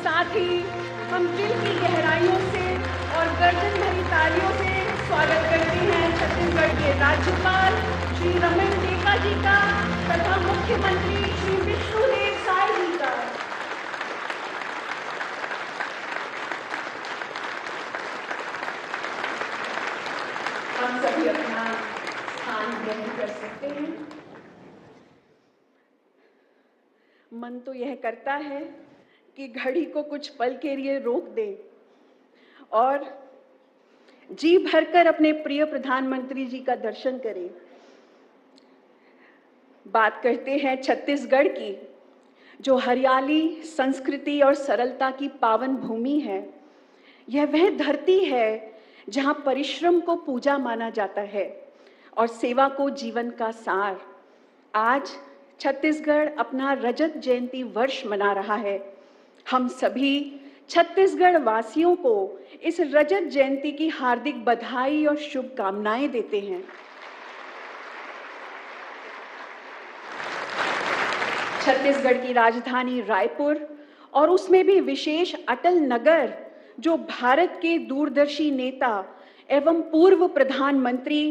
साथ ही हम दिल की गहराइयों से और गर्दन भरी तालियों से स्वागत करते हैं छत्तीसगढ़ के राज्यपाल श्री रमन देका जी का तथा मुख्यमंत्री श्री विष्णुदेव साय जी का। हम सभी अपना स्थान ग्रहण कर सकते हैं। मन तो यह करता है कि घड़ी को कुछ पल के लिए रोक दे और जी भरकर अपने प्रिय प्रधानमंत्री जी का दर्शन करें। बात करते हैं छत्तीसगढ़ की, जो हरियाली, संस्कृति और सरलता की पावन भूमि है। यह वह धरती है जहां परिश्रम को पूजा माना जाता है और सेवा को जीवन का सार। आज छत्तीसगढ़ अपना रजत जयंती वर्ष मना रहा है। हम सभी छत्तीसगढ़ वासियों को इस रजत जयंती की हार्दिक बधाई और शुभकामनाएं देते हैं। छत्तीसगढ़ की राजधानी रायपुर और उसमें भी विशेष अटल नगर, जो भारत के दूरदर्शी नेता एवं पूर्व प्रधानमंत्री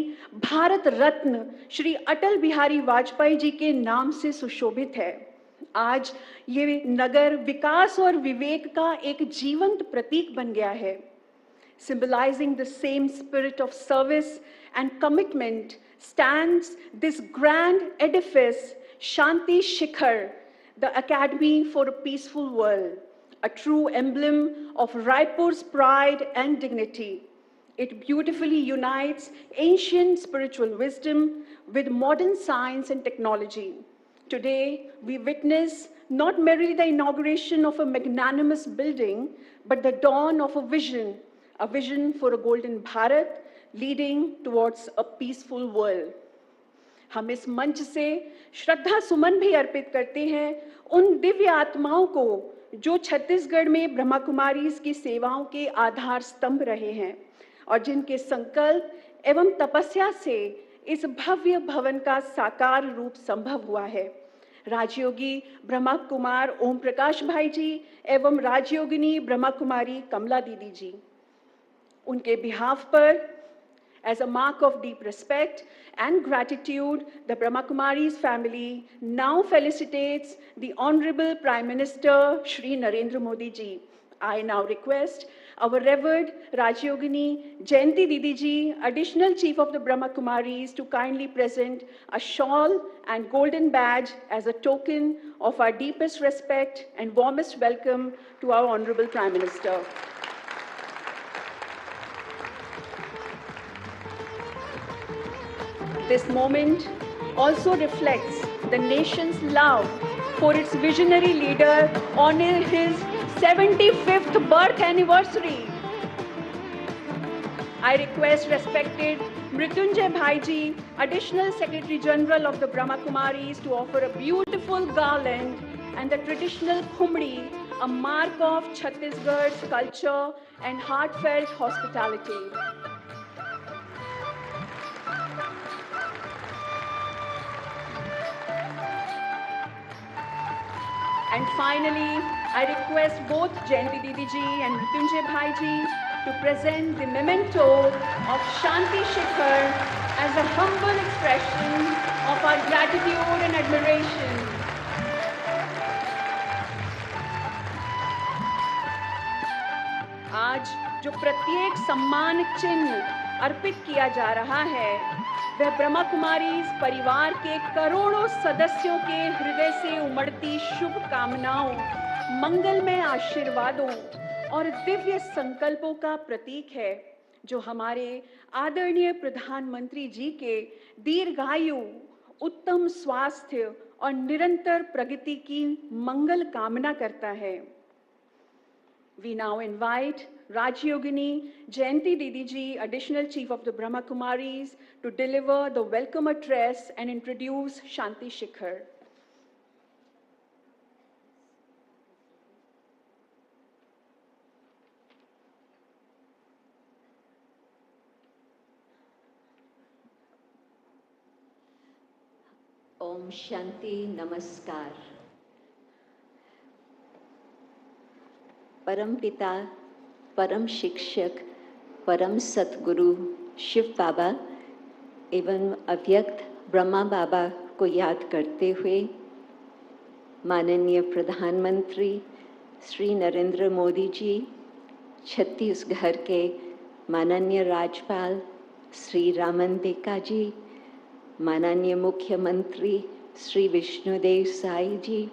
भारत रत्न श्री अटल बिहारी वाजपेयी जी के नाम से सुशोभित है। आज ये नगर विकास और विवेक का एक जीवंत प्रतीक बन गया है। Symbolizing the same spirit of service and commitment stands this grand edifice, Shanti Shikhar, the Academy for a Peaceful World, a true emblem of Raipur's pride and dignity. It beautifully unites ancient spiritual wisdom with modern science and technology. Today, we witness not merely the inauguration of a magnanimous building, but the dawn of a vision for a golden Bharat leading towards a peaceful world. हम इस मंच से श्रद्धा सुमन भी अर्पित करते हैं उन दिव्य आत्माओं को जो छत्तीसगढ़ में ब्रह्मा कुमारीज की सेवाओं के आधार स्तंभ रहे हैं और जिनके संकल्प एवं तपस्या से इस भव्य भवन का साकार रूप संभव हुआ है। राजयोगी ब्रह्मा कुमार ओम प्रकाश भाई जी एवं राजयोगिनी ब्रह्मा कुमारी कमला दीदी जी, उनके बिहाफ पर as a mark of deep respect and gratitude, the Brahma Kumaris family now felicitates the Honorable Prime Minister Shri Narendra Modi ji. I now request our Revered Rajyogini Jayanti Didi ji, Additional Chief of the Brahma Kumaris, to kindly present a shawl and golden badge as a token of our deepest respect and warmest welcome to our Honorable Prime Minister. This moment also reflects the nation's love for its visionary leader on his 75th birth anniversary. I request respected Mrityunjay Bhai ji, Additional Secretary General of the Brahma Kumaris, to offer a beautiful garland and the traditional khumdi, a mark of Chhattisgarh's culture and heartfelt hospitality. And finally, I request both Jayanti Didi ji and Mrityunjay Bhai ji to present the memento of Shanti Shikhar as a humble expression of our gratitude and admiration. आज जो प्रत्येक सम्मान चिन्ह अर्पित किया जा रहा है, वह ब्रह्मा कुमारीज परिवार के करोड़ों सदस्यों के हृदय से उमड़ती शुभकामनाओं, मंगलमय आशीर्वादों और दिव्य संकल्पों का प्रतीक है, जो हमारे आदरणीय प्रधानमंत्री जी के दीर्घायु, उत्तम स्वास्थ्य और निरंतर प्रगति की मंगल कामना करता है। We now invite Rajyogini Jayanti Didi ji, Additional Chief of the Brahma Kumaris, to deliver the welcome address and introduce Shanti Shikhar. Om Shanti Namaskar. परम पिता, परम शिक्षक, परम सतगुरु शिव बाबा एवं अव्यक्त ब्रह्मा बाबा को याद करते हुए माननीय प्रधानमंत्री श्री नरेंद्र मोदी जी, छत्तीसगढ़ के माननीय राज्यपाल श्री रामन देका जी, माननीय मुख्यमंत्री श्री विष्णुदेव साई जी,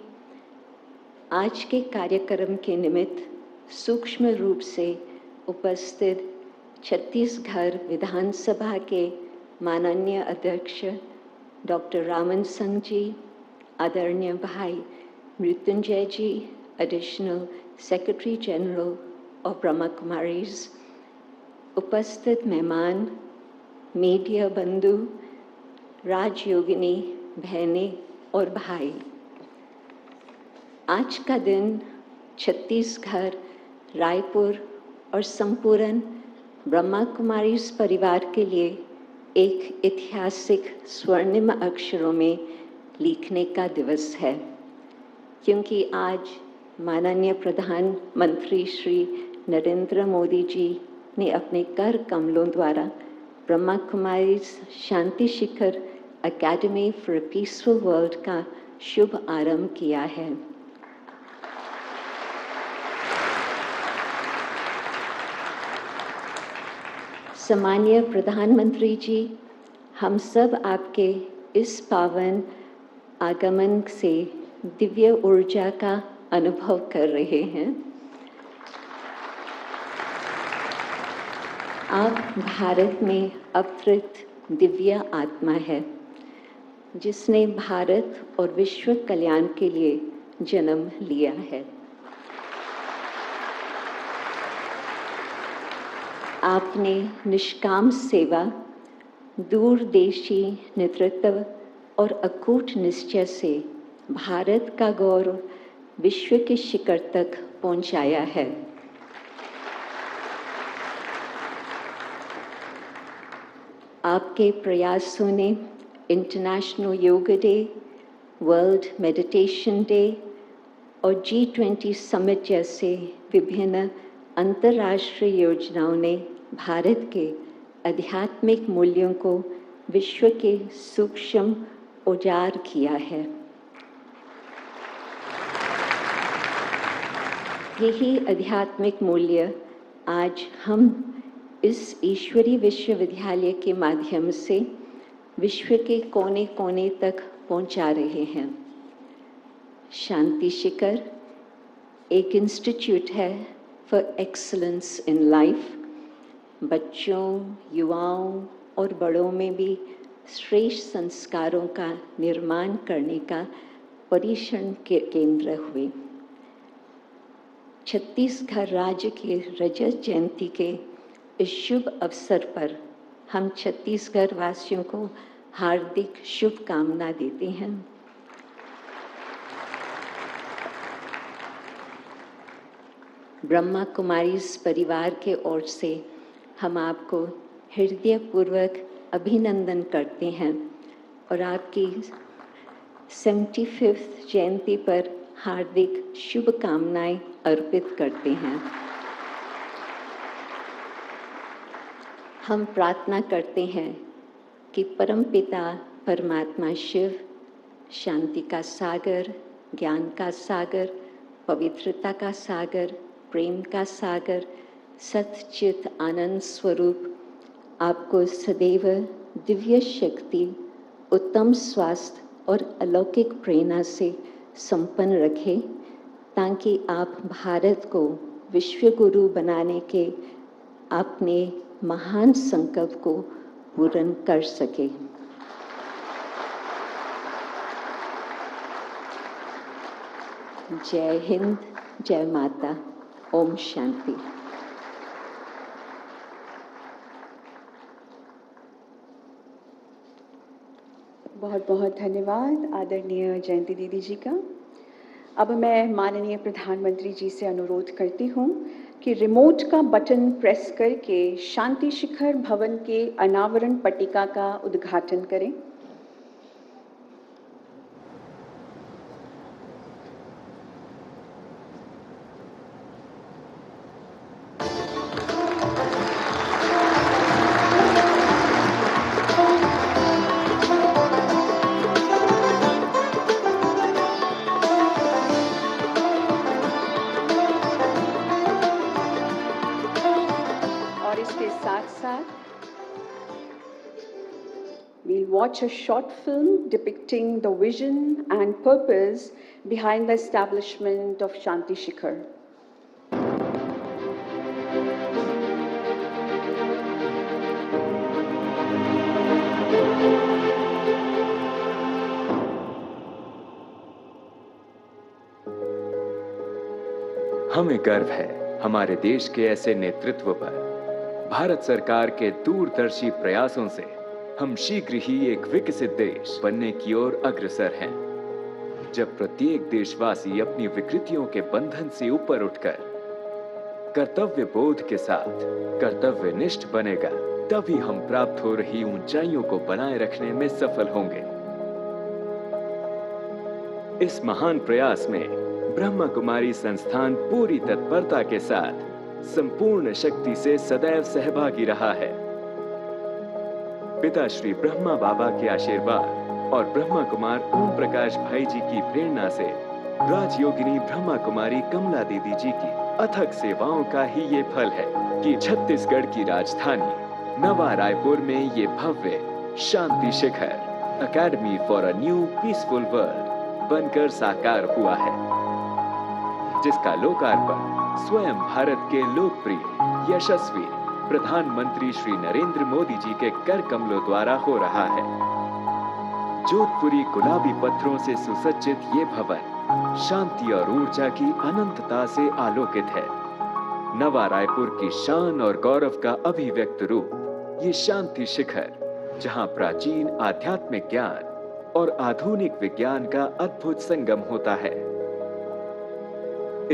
आज के कार्यक्रम के निमित्त सूक्ष्म रूप से उपस्थित छत्तीसगढ़ विधानसभा के माननीय अध्यक्ष डॉक्टर रामन संघ जी, आदरणीय भाई Mrityunjay ji, additional secretary general of Brahma Kumaris, उपस्थित मेहमान, मीडिया बंधु, राजयोगिनी बहनें और भाई, आज का दिन छत्तीसगढ़, रायपुर और संपूर्ण ब्रह्मा कुमारीज परिवार के लिए एक ऐतिहासिक स्वर्णिम अक्षरों में लिखने का दिवस है, क्योंकि आज माननीय प्रधानमंत्री श्री नरेंद्र मोदी जी ने अपने कर कमलों द्वारा Brahma Kumaris Shanti Shikhar academy for a peaceful world का शुभ आरंभ किया है। सम्मानीय प्रधानमंत्री जी, हम सब आपके इस पावन आगमन से दिव्य ऊर्जा का अनुभव कर रहे हैं। आप भारत में अवतरित दिव्य आत्मा है, जिसने भारत और विश्व कल्याण के लिए जन्म लिया है। आपने निष्काम सेवा, दूरदेशी नेतृत्व और अकूट निश्चय से भारत का गौरव विश्व के शिखर तक पहुंचाया है। आपके प्रयासों ने international yoga day, world meditation day और G20 समिट जैसे विभिन्न अंतर्राष्ट्रीय योजनाओं ने भारत के आध्यात्मिक मूल्यों को विश्व के सूक्ष्म उजागर किया है। यही आध्यात्मिक मूल्य आज हम इस ईश्वरीय विश्वविद्यालय के माध्यम से विश्व के कोने कोने तक पहुंचा रहे हैं। शांति शिखर एक इंस्टीट्यूट है फॉर एक्सीलेंस इन लाइफ। बच्चों, युवाओं और बड़ों में भी श्रेष्ठ संस्कारों का निर्माण करने का परिश्रम के केंद्र हुए। छत्तीसगढ़ राज्य के रजत जयंती के इस शुभ अवसर पर हम छत्तीसगढ़ वासियों को हार्दिक शुभकामना देते हैं। ब्रह्मा कुमारीज परिवार के ओर से हम आपको हृदयपूर्वक अभिनंदन करते हैं और आपकी 75वीं जयंती पर हार्दिक शुभकामनाएं अर्पित करते हैं। हम प्रार्थना करते हैं कि परमपिता परमात्मा शिव शांति का सागर, ज्ञान का सागर, पवित्रता का सागर, प्रेम का सागर, सच्चित आनंद स्वरूप आपको सदैव दिव्य शक्ति, उत्तम स्वास्थ्य और अलौकिक प्रेरणा से संपन्न रखे, ताकि आप भारत को विश्व गुरु बनाने के अपने महान संकल्प को पूर्ण कर सके। जय हिंद, जय माता, ओम शांति। बहुत बहुत धन्यवाद आदरणीय जयंती दीदी जी का। अब मैं माननीय प्रधानमंत्री जी से अनुरोध करती हूँ कि रिमोट का बटन प्रेस करके शांति शिखर भवन के अनावरण पट्टिका का उद्घाटन करें। we'll watch a short film depicting the vision and purpose behind the establishment of Shanti Shikhar. हमें गर्व है हमारे देश के ऐसे नेतृत्व पर। भारत सरकार के दूरदर्शी प्रयासों से हम शीघ्र ही एक विकसित देश बनने की ओर अग्रसर हैं। जब प्रत्येक देशवासी अपनी विकृतियों के बंधन से ऊपर उठकर कर्तव्य बोध के साथ कर्तव्यनिष्ठ बनेगा, तभी हम प्राप्त हो रही ऊंचाइयों को बनाए रखने में सफल होंगे। इस महान प्रयास में ब्रह्मा कुमारी संस्थान पूरी तत्परता के साथ संपूर्ण शक्ति से सदैव सहभागी रहा है। पिता श्री ब्रह्मा बाबा के आशीर्वाद और ब्रह्मा कुमार ओम प्रकाश भाई जी की प्रेरणा से राजयोगिनी ब्रह्मा कुमारी कमला दीदी जी की अथक सेवाओं का ही ये फल है कि छत्तीसगढ़ की राजधानी नवा रायपुर में ये भव्य Shanti Shikhar academy for a new peaceful world बनकर साकार हुआ है, जिसका लोकार्पण स्वयं भारत के लोकप्रिय यशस्वी प्रधानमंत्री श्री नरेंद्र मोदी जी के कर कमलों द्वारा हो रहा है। जोधपुरी गुलाबी पत्थरों से सुसज्जित ये भवन शांति और ऊर्जा की अनंतता से आलोकित है। नवा रायपुर की शान और गौरव का अभिव्यक्त रूप ये शांति शिखर, जहां प्राचीन आध्यात्मिक ज्ञान और आधुनिक विज्ञान का अद्भुत संगम होता है।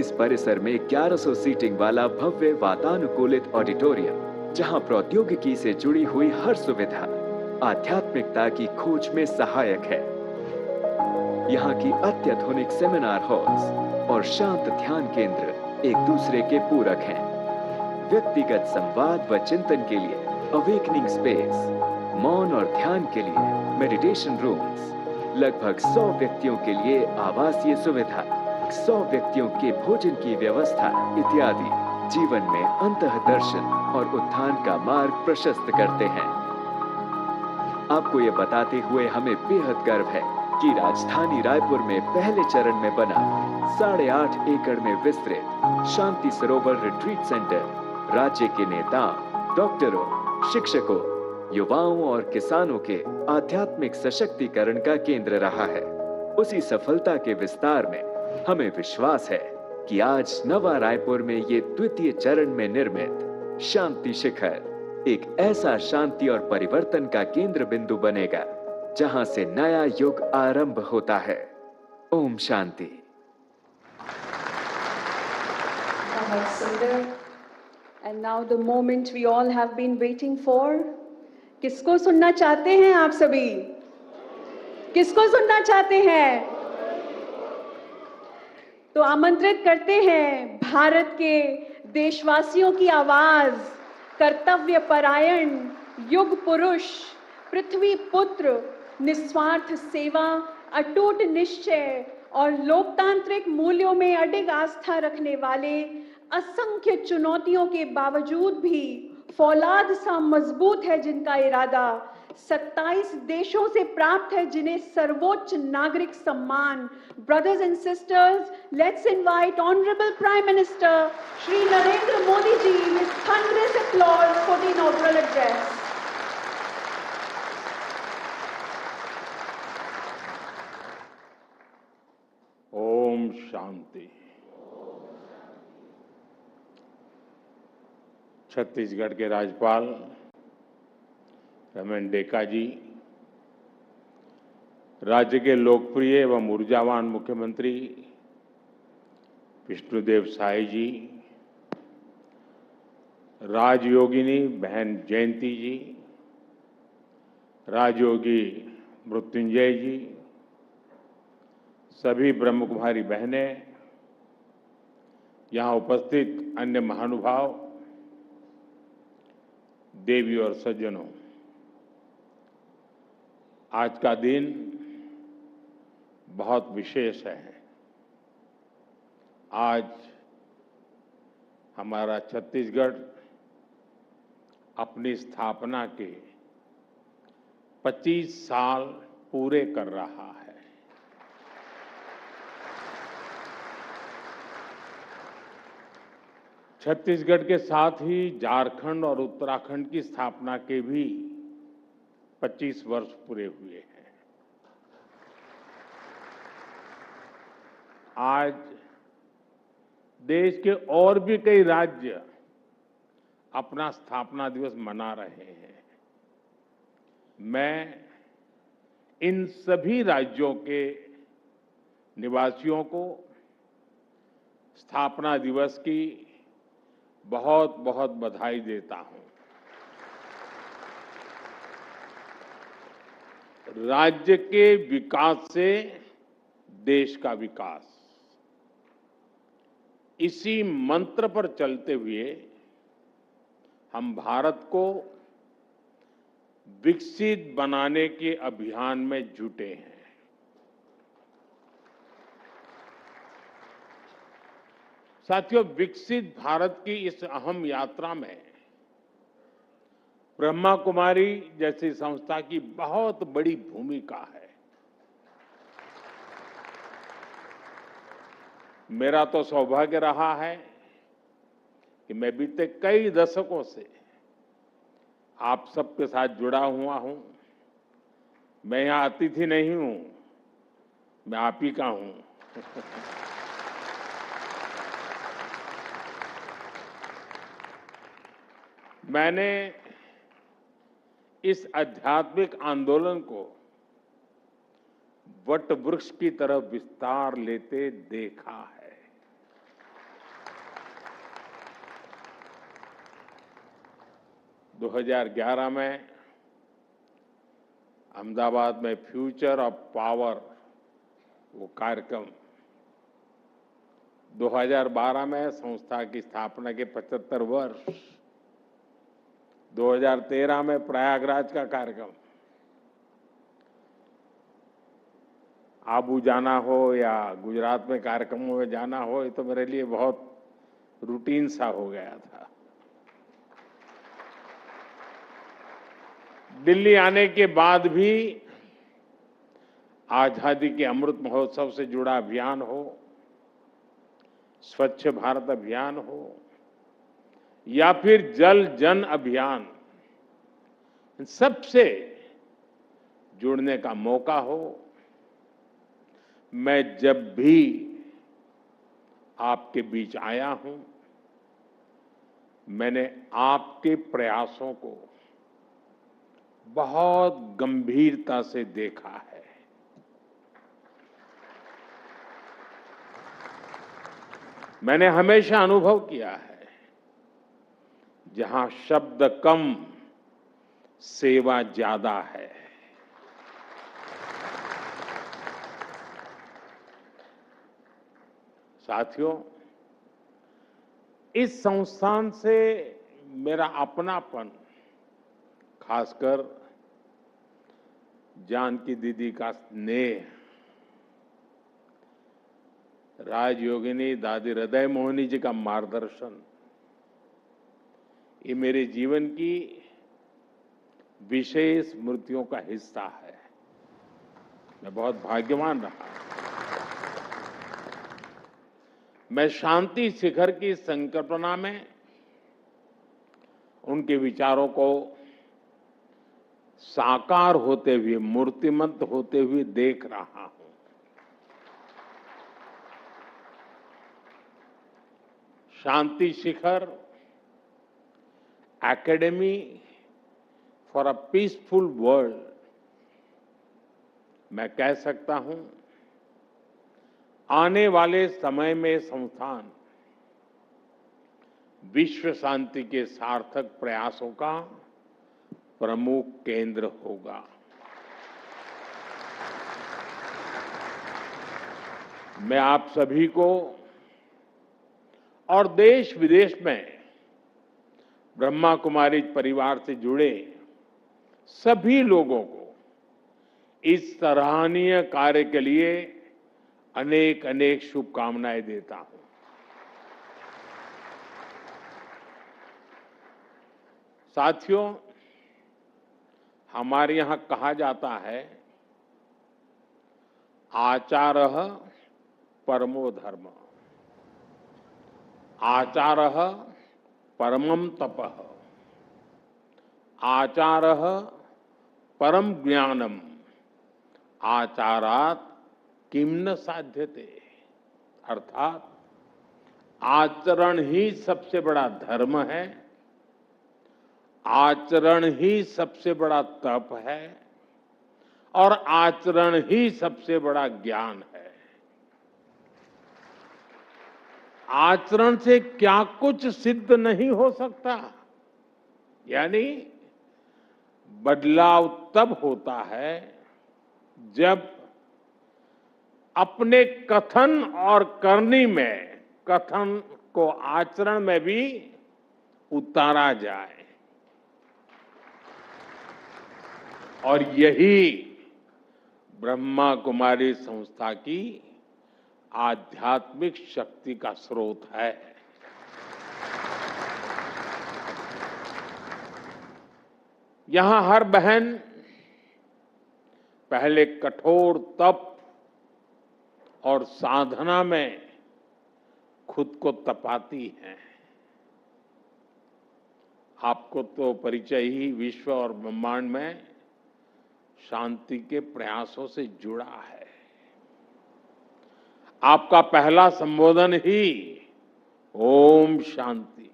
इस परिसर में 1100 सीटिंग वाला भव्य वातानुकूलित ऑडिटोरियम, जहां प्रौद्योगिकी से जुड़ी हुई हर सुविधा आध्यात्मिकता की खोज में सहायक है। यहाँ की अत्याधुनिक सेमिनार हॉल्स और शांत ध्यान केंद्र एक दूसरे के पूरक हैं। व्यक्तिगत संवाद व चिंतन के लिए अवेकनिंग स्पेस, मौन और ध्यान के लिए मेडिटेशन रूम्स, लगभग 100 व्यक्तियों के लिए आवासीय सुविधा, 100 व्यक्तियों के भोजन की व्यवस्था इत्यादि जीवन में अंतः दर्शन और उत्थान का मार्ग प्रशस्त करते हैं। आपको ये बताते हुए हमें बेहद गर्व है कि राजधानी रायपुर में पहले चरण में बना 8.5 एकड़ में विस्तृत शांति सरोवर रिट्रीट सेंटर राज्य के नेताओं, डॉक्टरों, शिक्षकों, युवाओं और किसानों के आध्यात्मिक सशक्तिकरण का केंद्र रहा है। उसी सफलता के विस्तार में हमें विश्वास है कि आज नवा रायपुर में ये द्वितीय चरण में निर्मित शांति शिखर एक ऐसा शांति और परिवर्तन का केंद्र बिंदु बनेगा, जहां से नया युग आरंभ होता है। Om Shanti. And now the moment we all have been waiting for. किसको सुनना चाहते हैं आप सभी? किसको सुनना चाहते हैं? तो आमंत्रित करते हैं भारत के देशवासियों की आवाज, कर्तव्य परायण युग पुरुष, पृथ्वी पुत्र, निस्वार्थ सेवा, अटूट निश्चय और लोकतांत्रिक मूल्यों में अडिग आस्था रखने वाले, असंख्य चुनौतियों के बावजूद भी फौलाद सा मजबूत है जिनका इरादा, 27 देशों से प्राप्त है जिन्हें सर्वोच्च नागरिक सम्मान। Brothers and sisters, let's invite honourable prime minister Shri Narendra Modi ji with thunderous applause for the inaugural address. ओम शांति। छत्तीसगढ़ के राज्यपाल रमेन डेका जी, राज्य के लोकप्रिय एवं ऊर्जावान मुख्यमंत्री विष्णुदेव साय जी, राजयोगिनी बहन जयंती जी, राजयोगी मृत्युंजय जी, सभी ब्रह्मकुमारी बहनें, यहाँ उपस्थित अन्य महानुभाव, देवी और सज्जनों, आज का दिन बहुत विशेष है। आज हमारा छत्तीसगढ़ अपनी स्थापना के 25 साल पूरे कर रहा है। छत्तीसगढ़ के साथ ही झारखंड और उत्तराखंड की स्थापना के भी 25 वर्ष पूरे हुए हैं। आज देश के और भी कई राज्य अपना स्थापना दिवस मना रहे हैं। मैं इन सभी राज्यों के निवासियों को स्थापना दिवस की बहुत बहुत बधाई देता हूं। राज्य के विकास से देश का विकास, इसी मंत्र पर चलते हुए हम भारत को विकसित बनाने के अभियान में जुटे हैं। साथियों, विकसित भारत की इस अहम यात्रा में ब्रह्मा कुमारी जैसी संस्था की बहुत बड़ी भूमिका है। मेरा तो सौभाग्य रहा है कि मैं बीते कई दशकों से आप सबके साथ जुड़ा हुआ हूं। मैं यहां अतिथि नहीं हूं, मैं आप ही का हूं। मैंने इस आध्यात्मिक आंदोलन को वट वृक्ष की तरफ विस्तार लेते देखा है। दो 2011 में अहमदाबाद में फ्यूचर ऑफ पावर वो कार्यक्रम, 2012 में संस्था की स्थापना के 75 वर्ष, 2013 में प्रयागराज का कार्यक्रम, आबू जाना हो या गुजरात में कार्यक्रमों में जाना हो, ये तो मेरे लिए बहुत रूटीन सा हो गया था। दिल्ली आने के बाद भी आजादी के अमृत महोत्सव से जुड़ा अभियान हो, स्वच्छ भारत अभियान हो या फिर जल जन अभियान, इन सबसे जुड़ने का मौका हो, मैं जब भी आपके बीच आया हूं, मैंने आपके प्रयासों को बहुत गंभीरता से देखा है। मैंने हमेशा अनुभव किया है, जहां शब्द कम सेवा ज्यादा है। साथियों, इस संस्थान से मेरा अपनापन, खासकर जानकी दीदी का स्नेह, राजयोगिनी दादी हृदय मोहिनी जी का मार्गदर्शन, ये मेरे जीवन की विशेष स्मृतियों का हिस्सा है। मैं बहुत भाग्यवान रहा। मैं शांति शिखर की संकल्पना में उनके विचारों को साकार होते हुए, मूर्तिमंत होते हुए देख रहा हूं। Shanti Shikhar academy for a peaceful world, मैं कह सकता हूं, आने वाले समय में संस्थान विश्व शांति के सार्थक प्रयासों का प्रमुख केंद्र होगा। मैं आप सभी को और देश विदेश में ब्रह्मा कुमारी परिवार से जुड़े सभी लोगों को इस सराहनीय कार्य के लिए अनेक अनेक शुभकामनाएं देता हूं। साथियों, हमारे यहाँ कहा जाता है, आचारः परमो धर्म, आचारः परमं तपः, आचारः परम ज्ञानम, आचारात किम न साध्यते। अर्थात आचरण ही सबसे बड़ा धर्म है, आचरण ही सबसे बड़ा तप है और आचरण ही सबसे बड़ा ज्ञान है। आचरण से क्या कुछ सिद्ध नहीं हो सकता, यानी बदलाव तब होता है जब अपने कथन और करनी में, कथन को आचरण में भी उतारा जाए। और यही ब्रह्मा कुमारी संस्था की आध्यात्मिक शक्ति का स्रोत है। यहां हर बहन पहले कठोर तप और साधना में खुद को तपाती है। आपको तो परिचय ही विश्व और ब्रह्मांड में शांति के प्रयासों से जुड़ा है। आपका पहला संबोधन ही ओम शांति।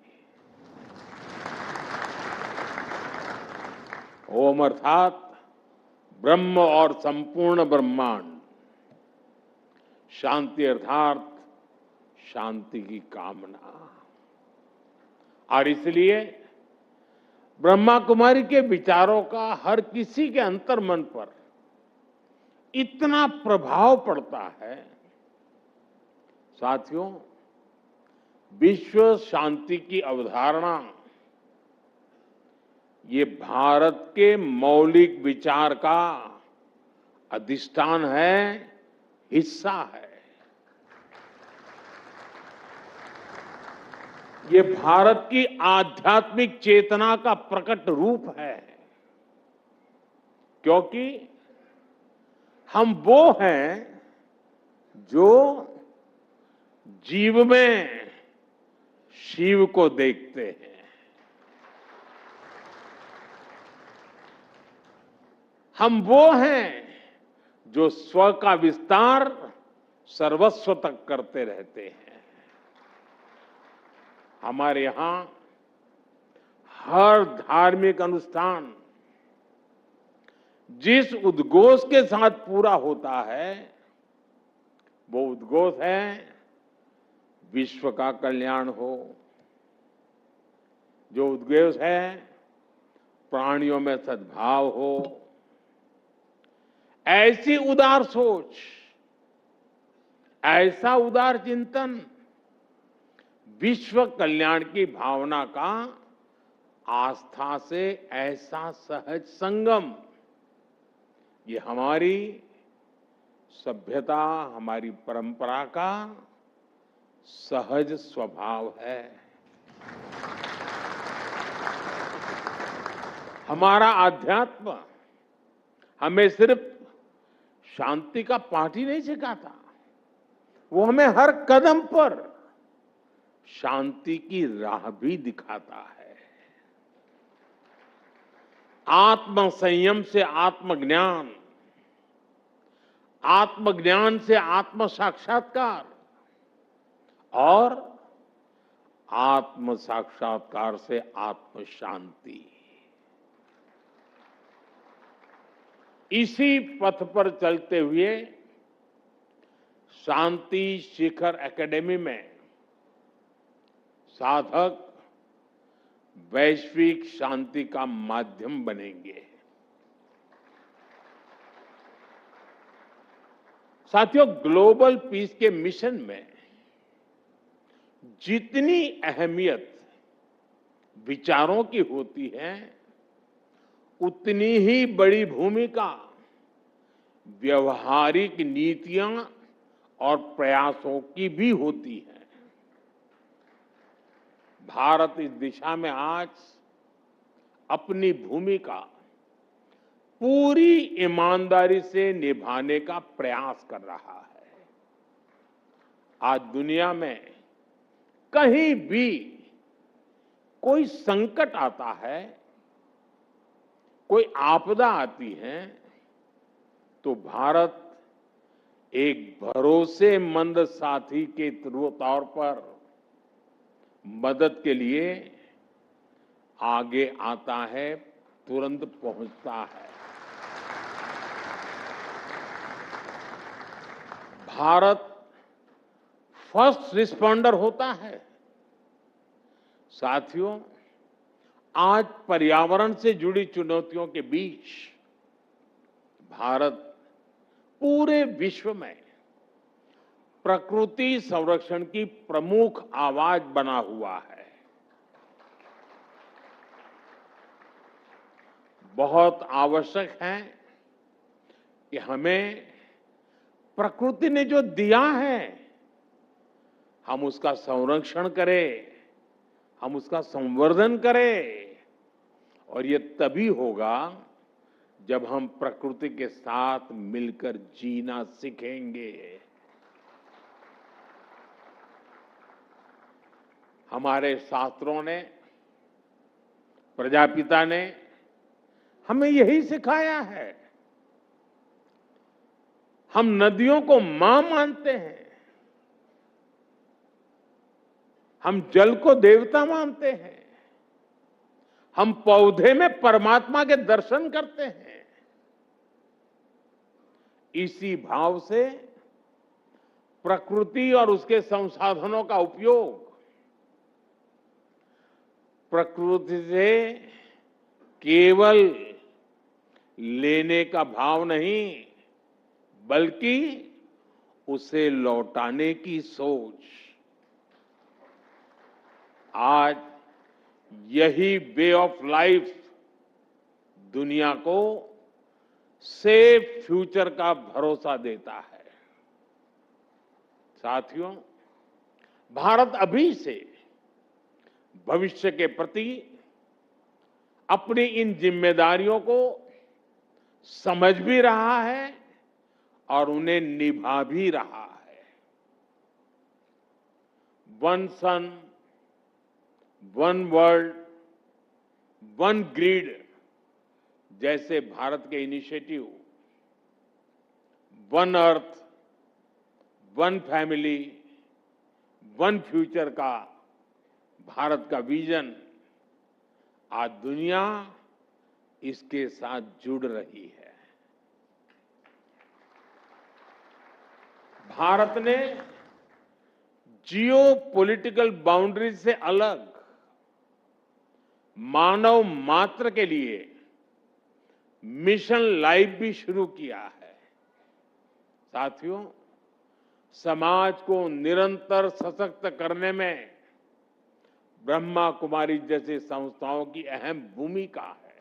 ओम अर्थात ब्रह्म और संपूर्ण ब्रह्मांड, शांति अर्थात शांति की कामना। और इसलिए ब्रह्मा कुमारी के विचारों का हर किसी के अंतर्मन पर इतना प्रभाव पड़ता है। साथियों, विश्व शांति की अवधारणा ये भारत के मौलिक विचार का अधिष्ठान है, हिस्सा है। ये भारत की आध्यात्मिक चेतना का प्रकट रूप है, क्योंकि हम वो हैं जो जीव में शिव को देखते हैं। हम वो हैं जो स्व का विस्तार सर्वस्व तक करते रहते हैं। हमारे यहां हर धार्मिक अनुष्ठान जिस उद्घोष के साथ पूरा होता है, वो उद्घोष है विश्व का कल्याण हो। जो उद्घोष है प्राणियों में सद्भाव हो। ऐसी उदार सोच, ऐसा उदार चिंतन, विश्व कल्याण की भावना का आस्था से ऐसा सहज संगम, ये हमारी सभ्यता, हमारी परंपरा का सहज स्वभाव है। हमारा अध्यात्म हमें सिर्फ शांति का पाठ ही नहीं सिखाता, वो हमें हर कदम पर शांति की राह भी दिखाता है। आत्म संयम से आत्मज्ञान, आत्मज्ञान से आत्म साक्षात्कार और आत्म साक्षात्कार से आत्म शांति। इसी पथ पर चलते हुए शांति शिखर एकेडमी में साधक वैश्विक शांति का माध्यम बनेंगे। साथियों, ग्लोबल पीस के मिशन में जितनी अहमियत विचारों की होती है, उतनी ही बड़ी भूमिका व्यवहारिक नीतियां और प्रयासों की भी होती है। भारत इस दिशा में आज अपनी भूमिका पूरी ईमानदारी से निभाने का प्रयास कर रहा है। आज दुनिया में कहीं भी कोई संकट आता है, कोई आपदा आती है, तो भारत एक भरोसेमंद साथी के तौर पर मदद के लिए आगे आता है, तुरंत पहुंचता है। भारत फर्स्ट रिस्पॉन्डर होता है। साथियों, आज पर्यावरण से जुड़ी चुनौतियों के बीच भारत पूरे विश्व में प्रकृति संरक्षण की प्रमुख आवाज बना हुआ है। बहुत आवश्यक है कि हमें प्रकृति ने जो दिया है, हम उसका संरक्षण करें, हम उसका संवर्धन करें। और ये तभी होगा जब हम प्रकृति के साथ मिलकर जीना सीखेंगे। हमारे शास्त्रों ने, प्रजापिता ने हमें यही सिखाया है। हम नदियों को मां मानते हैं, हम जल को देवता मानते हैं, हम पौधे में परमात्मा के दर्शन करते हैं। इसी भाव से प्रकृति और उसके संसाधनों का उपयोग प्रकृति से केवल लेने का भाव नहीं, बल्कि उसे लौटाने की सोच। आज यही वे ऑफ लाइफ दुनिया को सेफ फ्यूचर का भरोसा देता है। साथियों, भारत अभी से भविष्य के प्रति अपनी इन जिम्मेदारियों को समझ भी रहा है और उन्हें निभा भी रहा है। वन सन, वन वर्ल्ड, वन ग्रिड जैसे भारत के initiative, one earth, one family, one future का भारत का विजन, आज दुनिया इसके साथ जुड़ रही है। भारत ने जियो पॉलिटिकल बाउंड्रीज से अलग मानव मात्र के लिए मिशन लाइफ भी शुरू किया है। साथियों, समाज को निरंतर सशक्त करने में ब्रह्मा कुमारी जैसी संस्थाओं की अहम भूमिका है।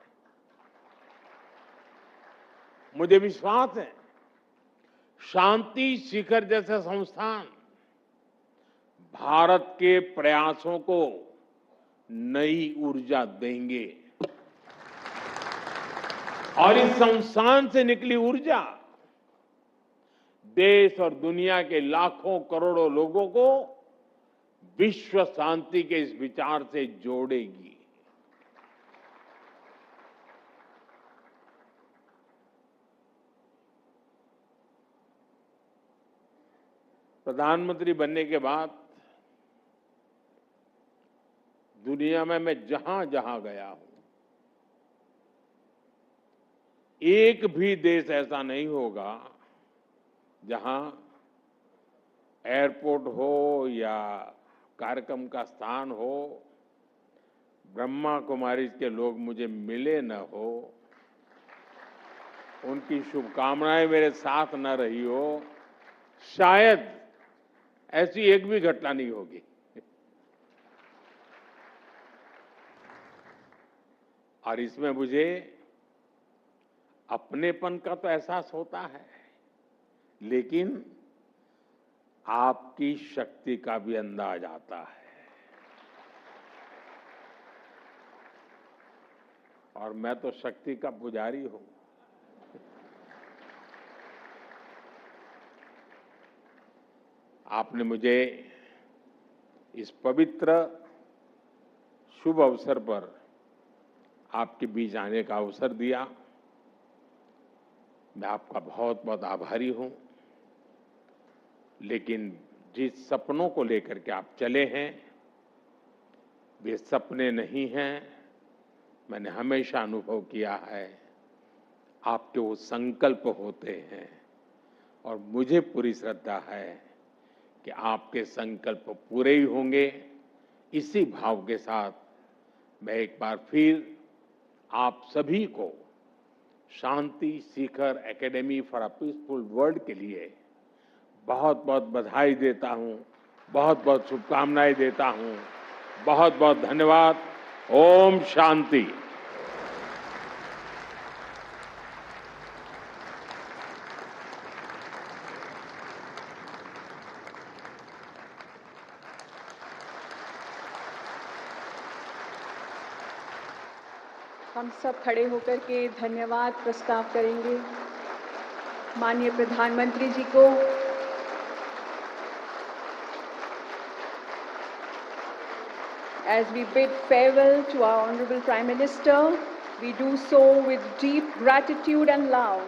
मुझे विश्वास है शांति शिखर जैसे संस्थान भारत के प्रयासों को नई ऊर्जा देंगे और इस संस्थान से निकली ऊर्जा देश और दुनिया के लाखों करोड़ों लोगों को विश्व शांति के इस विचार से जोड़ेगी। प्रधानमंत्री बनने के बाद दुनिया में मैं जहां जहां गया हूं, एक भी देश ऐसा नहीं होगा जहां एयरपोर्ट हो या कार्यक्रम का स्थान हो, ब्रह्मा कुमारी के लोग मुझे मिले न हो, उनकी शुभकामनाएं मेरे साथ न रही हो। शायद ऐसी एक भी घटना नहीं होगी। और इसमें मुझे अपनेपन का तो एहसास होता है, लेकिन आपकी शक्ति का भी अंदाज आता है। और मैं तो शक्ति का पुजारी हूं। आपने मुझे इस पवित्र शुभ अवसर पर आपके बीच आने का अवसर दिया। मैं आपका बहुत बहुत आभारी हूं। लेकिन जिस सपनों को लेकर के आप चले हैं वे सपने नहीं हैं। मैंने हमेशा अनुभव किया है आपके वो संकल्प होते हैं और मुझे पूरी श्रद्धा है कि आपके संकल्प पूरे ही होंगे। इसी भाव के साथ मैं एक बार फिर आप सभी को Shanti Shikhar academy for a peaceful world के लिए बहुत बहुत बधाई देता हूं, बहुत बहुत शुभकामनाएं देता हूं। बहुत बहुत धन्यवाद। ओम शांति। हम सब खड़े होकर के धन्यवाद प्रस्ताव करेंगे माननीय प्रधानमंत्री जी को। As we bid farewell to our Honorable Prime Minister, we do so with deep gratitude and love.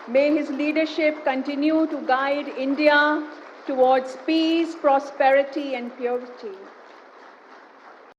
May his leadership continue to guide India towards peace, prosperity and purity.